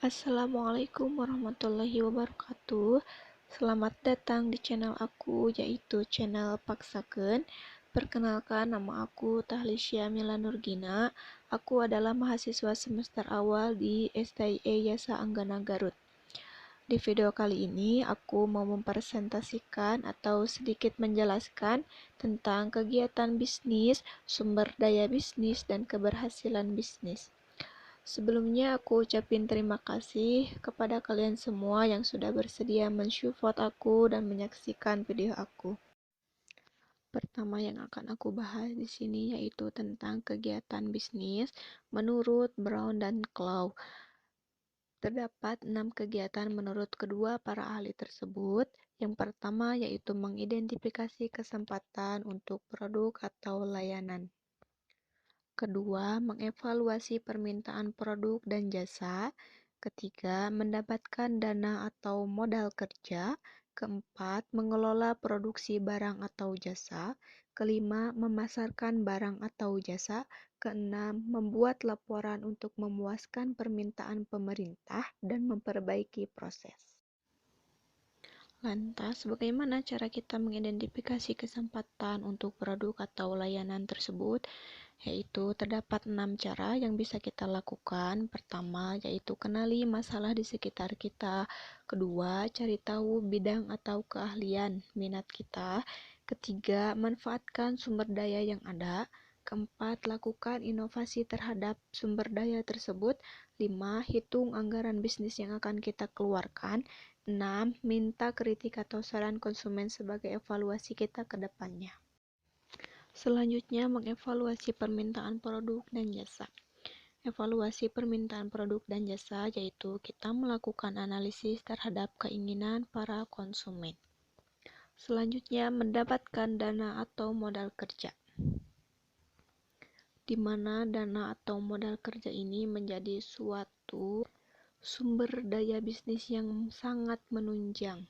Assalamualaikum warahmatullahi wabarakatuh. Selamat datang di channel aku, yaitu channel Paksakeun. Perkenalkan, nama aku Tahlisya Mila Nurgina. Aku adalah mahasiswa semester awal di STIE Yasa Anggana Garut. Di video kali ini, aku mau mempresentasikan atau sedikit menjelaskan tentang kegiatan bisnis, sumber daya bisnis, dan keberhasilan bisnis. Sebelumnya aku ucapin terima kasih kepada kalian semua yang sudah bersedia mensupport aku dan menyaksikan video aku. Pertama yang akan aku bahas di sini yaitu tentang kegiatan bisnis menurut Brown dan Clough. Terdapat 6 kegiatan menurut kedua para ahli tersebut. Yang pertama yaitu mengidentifikasi kesempatan untuk produk atau layanan. Kedua, mengevaluasi permintaan produk dan jasa. Ketiga, mendapatkan dana atau modal kerja. Keempat, mengelola produksi barang atau jasa. Kelima, memasarkan barang atau jasa. Keenam, membuat laporan untuk memuaskan permintaan pemerintah dan memperbaiki proses. Lantas, bagaimana cara kita mengidentifikasi kesempatan untuk produk atau layanan tersebut? Yaitu terdapat 6 cara yang bisa kita lakukan. Pertama, yaitu kenali masalah di sekitar kita. Kedua, cari tahu bidang atau keahlian minat kita. Ketiga, manfaatkan sumber daya yang ada. Keempat, lakukan inovasi terhadap sumber daya tersebut. 5, hitung anggaran bisnis yang akan kita keluarkan. 6, minta kritik atau saran konsumen sebagai evaluasi kita ke depannya. Selanjutnya, mengevaluasi permintaan produk dan jasa. Evaluasi permintaan produk dan jasa yaitu kita melakukan analisis terhadap keinginan para konsumen. Selanjutnya, mendapatkan dana atau modal kerja, di mana dana atau modal kerja ini menjadi suatu sumber daya bisnis yang sangat menunjang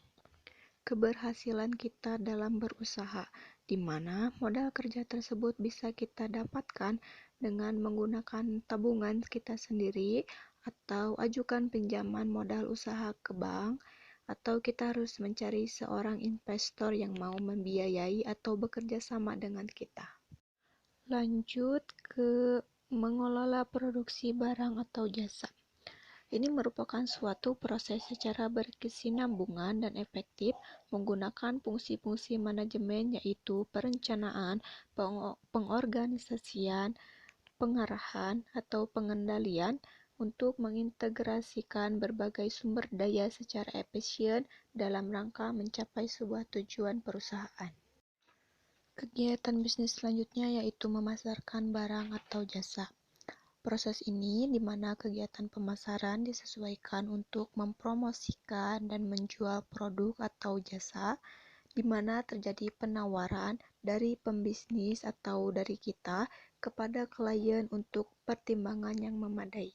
keberhasilan kita dalam berusaha, di mana modal kerja tersebut bisa kita dapatkan dengan menggunakan tabungan kita sendiri atau ajukan pinjaman modal usaha ke bank, atau kita harus mencari seorang investor yang mau membiayai atau bekerja sama dengan kita. Lanjut ke mengelola produksi barang atau jasa. Ini merupakan suatu proses secara berkesinambungan dan efektif menggunakan fungsi-fungsi manajemen yaitu perencanaan, pengorganisasian, pengarahan, atau pengendalian untuk mengintegrasikan berbagai sumber daya secara efisien dalam rangka mencapai sebuah tujuan perusahaan. Kegiatan bisnis selanjutnya yaitu memasarkan barang atau jasa. Proses ini di mana kegiatan pemasaran disesuaikan untuk mempromosikan dan menjual produk atau jasa, di mana terjadi penawaran dari pembisnis atau dari kita kepada klien untuk pertimbangan yang memadai.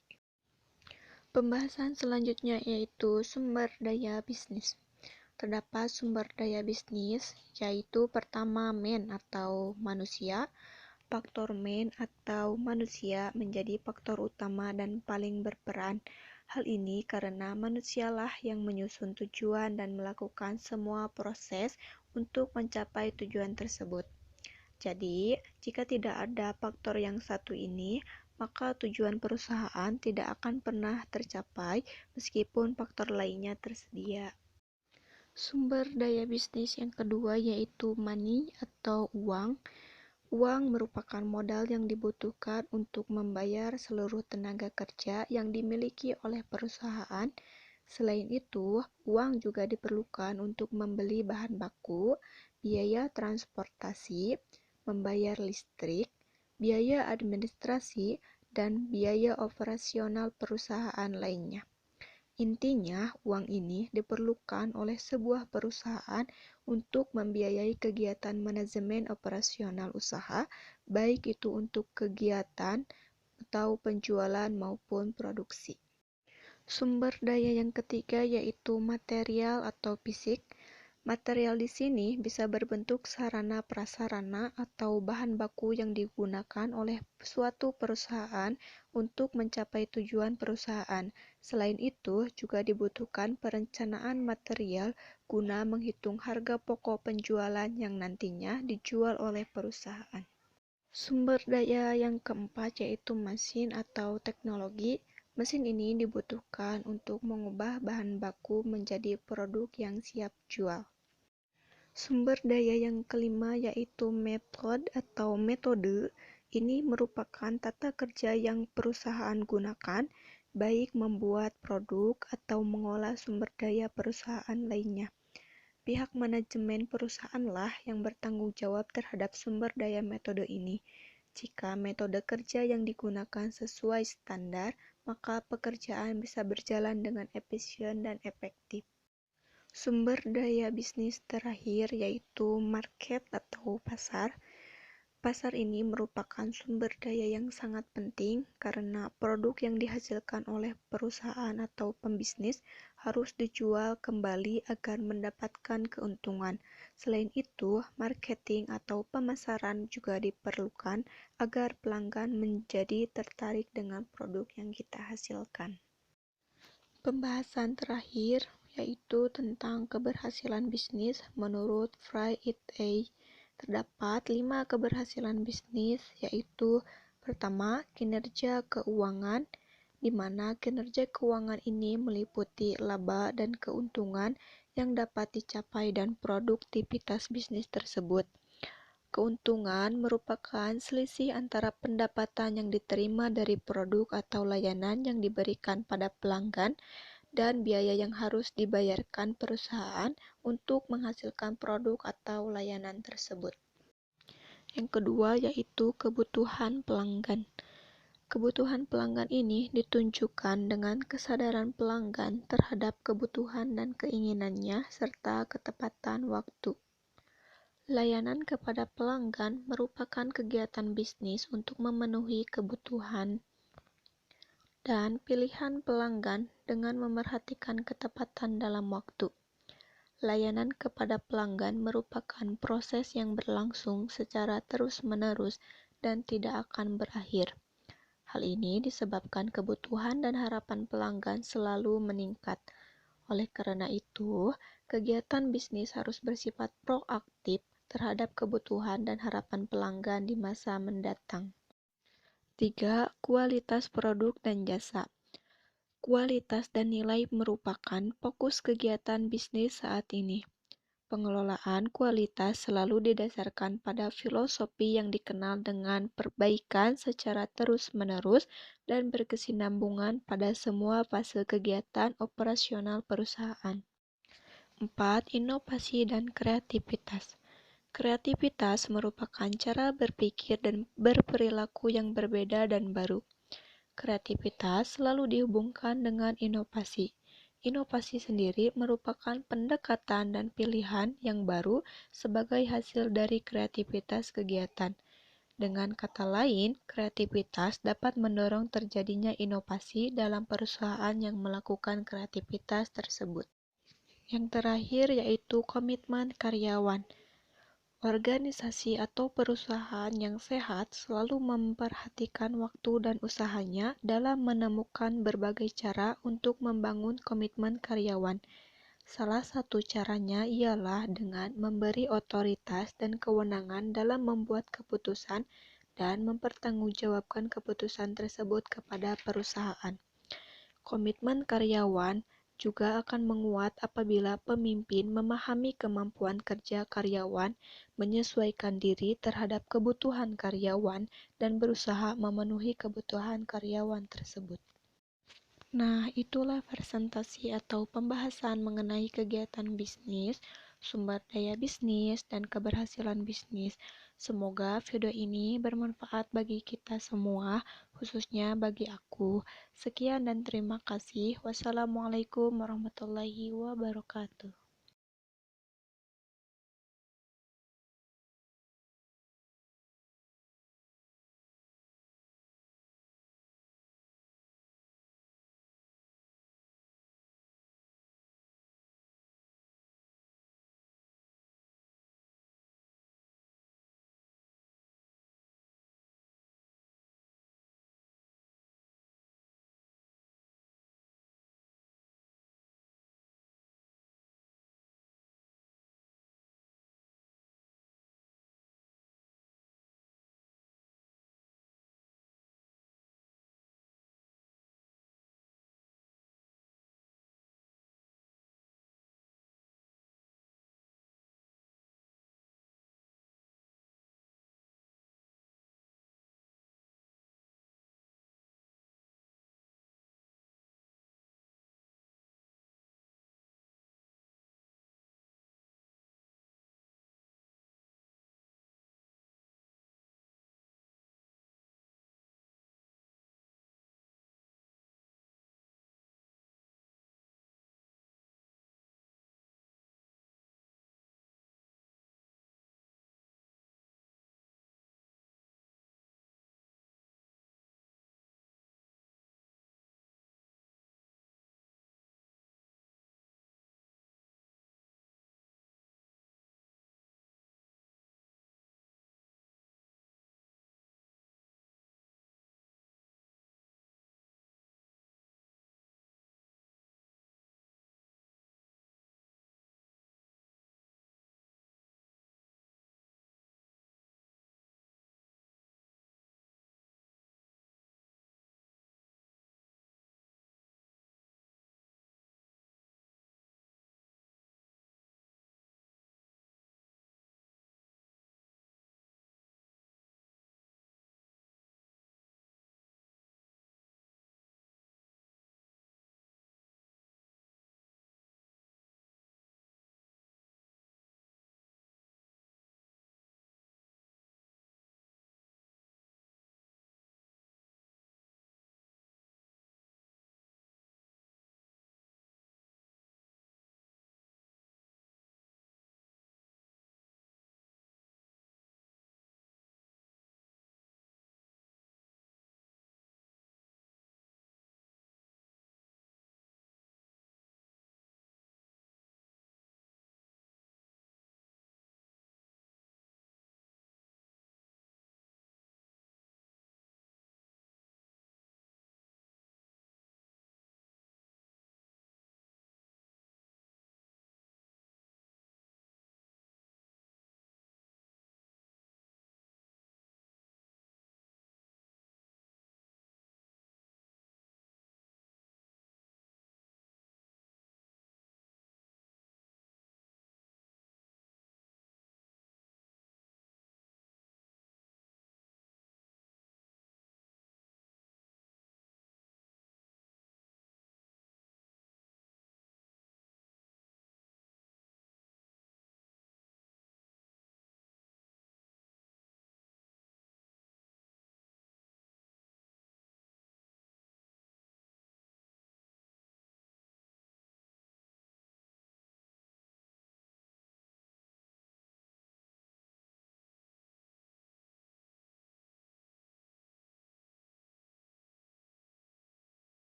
Pembahasan selanjutnya yaitu sumber daya bisnis. Terdapat sumber daya bisnis yaitu pertama atau manusia. Faktor atau manusia menjadi faktor utama dan paling berperan. Hal ini karena manusialah yang menyusun tujuan dan melakukan semua proses untuk mencapai tujuan tersebut. Jadi, jika tidak ada faktor yang satu ini, maka tujuan perusahaan tidak akan pernah tercapai meskipun faktor lainnya tersedia. Sumber daya bisnis yang kedua yaitu money atau uang. Uang merupakan modal yang dibutuhkan untuk membayar seluruh tenaga kerja yang dimiliki oleh perusahaan. Selain itu, uang juga diperlukan untuk membeli bahan baku, biaya transportasi, membayar listrik, biaya administrasi, dan biaya operasional perusahaan lainnya. Intinya, uang ini diperlukan oleh sebuah perusahaan untuk membiayai kegiatan manajemen operasional usaha, baik itu untuk kegiatan atau penjualan maupun produksi. Sumber daya yang ketiga yaitu material atau fisik. Material di sini bisa berbentuk sarana prasarana atau bahan baku yang digunakan oleh suatu perusahaan untuk mencapai tujuan perusahaan. Selain itu, juga dibutuhkan perencanaan material guna menghitung harga pokok penjualan yang nantinya dijual oleh perusahaan. Sumber daya yang keempat yaitu mesin atau teknologi. Mesin ini dibutuhkan untuk mengubah bahan baku menjadi produk yang siap jual. Sumber daya yang kelima yaitu metode. Ini merupakan tata kerja yang perusahaan gunakan, baik membuat produk atau mengolah sumber daya perusahaan lainnya. Pihak manajemen perusahaanlah yang bertanggung jawab terhadap sumber daya metode ini. Jika metode kerja yang digunakan sesuai standar, maka pekerjaan bisa berjalan dengan efisien dan efektif. Sumber daya bisnis terakhir yaitu market atau pasar. Pasar ini merupakan sumber daya yang sangat penting karena produk yang dihasilkan oleh perusahaan atau pembisnis harus dijual kembali agar mendapatkan keuntungan. Selain itu, marketing atau pemasaran juga diperlukan agar pelanggan menjadi tertarik dengan produk yang kita hasilkan. Pembahasan terakhir yaitu tentang keberhasilan bisnis menurut Friday. Terdapat 5 keberhasilan bisnis, yaitu pertama, kinerja keuangan, di mana kinerja keuangan ini meliputi laba dan keuntungan yang dapat dicapai dan produktivitas bisnis tersebut. Keuntungan merupakan selisih antara pendapatan yang diterima dari produk atau layanan yang diberikan pada pelanggan dan biaya yang harus dibayarkan perusahaan untuk menghasilkan produk atau layanan tersebut. Yang kedua yaitu kebutuhan pelanggan. Kebutuhan pelanggan ini ditunjukkan dengan kesadaran pelanggan terhadap kebutuhan dan keinginannya serta ketepatan waktu. Layanan kepada pelanggan merupakan kegiatan bisnis untuk memenuhi kebutuhan dan pilihan pelanggan dengan memerhatikan ketepatan dalam waktu. Layanan kepada pelanggan merupakan proses yang berlangsung secara terus-menerus dan tidak akan berakhir. Hal ini disebabkan kebutuhan dan harapan pelanggan selalu meningkat. Oleh karena itu, kegiatan bisnis harus bersifat proaktif terhadap kebutuhan dan harapan pelanggan di masa mendatang. 3. Kualitas produk dan jasa. Kualitas dan nilai merupakan fokus kegiatan bisnis saat ini. Pengelolaan kualitas selalu didasarkan pada filosofi yang dikenal dengan perbaikan secara terus-menerus dan berkesinambungan pada semua fase kegiatan operasional perusahaan. 4. Inovasi dan kreativitas. Kreativitas merupakan cara berpikir dan berperilaku yang berbeda dan baru. Kreativitas selalu dihubungkan dengan inovasi. Inovasi sendiri merupakan pendekatan dan pilihan yang baru sebagai hasil dari kreativitas kegiatan. Dengan kata lain, kreativitas dapat mendorong terjadinya inovasi dalam perusahaan yang melakukan kreativitas tersebut. Yang terakhir yaitu komitmen karyawan. Organisasi atau perusahaan yang sehat selalu memperhatikan waktu dan usahanya dalam menemukan berbagai cara untuk membangun komitmen karyawan. Salah satu caranya ialah dengan memberi otoritas dan kewenangan dalam membuat keputusan dan mempertanggungjawabkan keputusan tersebut kepada perusahaan. Komitmen karyawan juga akan menguat apabila pemimpin memahami kemampuan kerja karyawan, menyesuaikan diri terhadap kebutuhan karyawan, dan berusaha memenuhi kebutuhan karyawan tersebut. Nah, itulah presentasi atau pembahasan mengenai kegiatan bisnis, sumber daya bisnis, dan keberhasilan bisnis. Semoga video ini bermanfaat bagi kita semua, khususnya bagi aku. Sekian dan terima kasih. Wassalamualaikum warahmatullahi wabarakatuh.